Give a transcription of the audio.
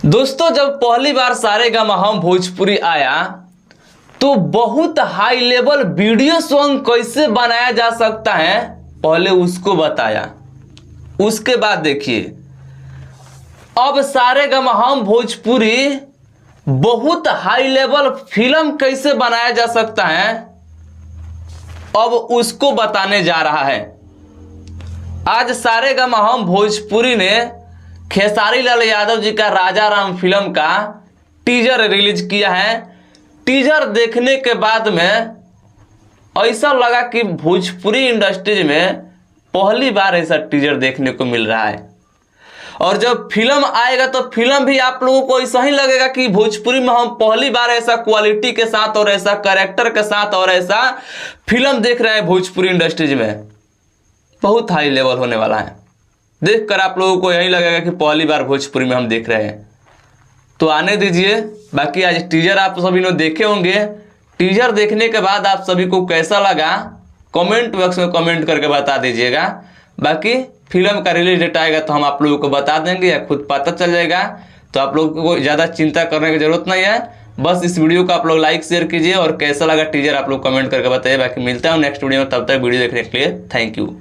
दोस्तों जब पहली बार सारेगामा हम भोजपुरी आया तो बहुत हाई लेवल वीडियो सॉन्ग कैसे बनाया जा सकता है पहले उसको बताया। उसके बाद देखिए अब सारेगामा हम भोजपुरी बहुत हाई लेवल फिल्म कैसे बनाया जा सकता है अब उसको बताने जा रहा है। आज सारेगामा हम भोजपुरी ने खेसारी लाल यादव जी का राजा राम फिल्म का टीजर रिलीज किया है। टीजर देखने के बाद में ऐसा लगा कि भोजपुरी इंडस्ट्री में पहली बार ऐसा टीजर देखने को मिल रहा है और जब फिल्म आएगा तो फिल्म भी आप लोगों को ऐसा ही लगेगा कि भोजपुरी में हम पहली बार ऐसा क्वालिटी के साथ और ऐसा कैरेक्टर के साथ और ऐसा फिल्म देख रहे हैं। भोजपुरी इंडस्ट्रीज में बहुत हाई लेवल होने वाला है। देखकर आप लोगों को यही लगेगा कि पहली बार भोजपुरी में हम देख रहे हैं। तो आने दीजिए। बाकी आज टीजर आप सभी ने देखे होंगे। टीजर देखने के बाद आप सभी को कैसा लगा कमेंट बॉक्स में कमेंट करके बता दीजिएगा। बाकी फिल्म का रिलीज डेट आएगा तो हम आप लोगों को बता देंगे या खुद पता चल जाएगा। तो आप लोगों को ज़्यादा चिंता करने की जरूरत नहीं है। बस इस वीडियो को आप लोग लाइक शेयर कीजिए और कैसा लगा टीजर आप लोग कमेंट करके बताइए। बाकी मिलता हूँ नेक्स्ट वीडियो में। तब तक वीडियो देखने के लिए थैंक यू।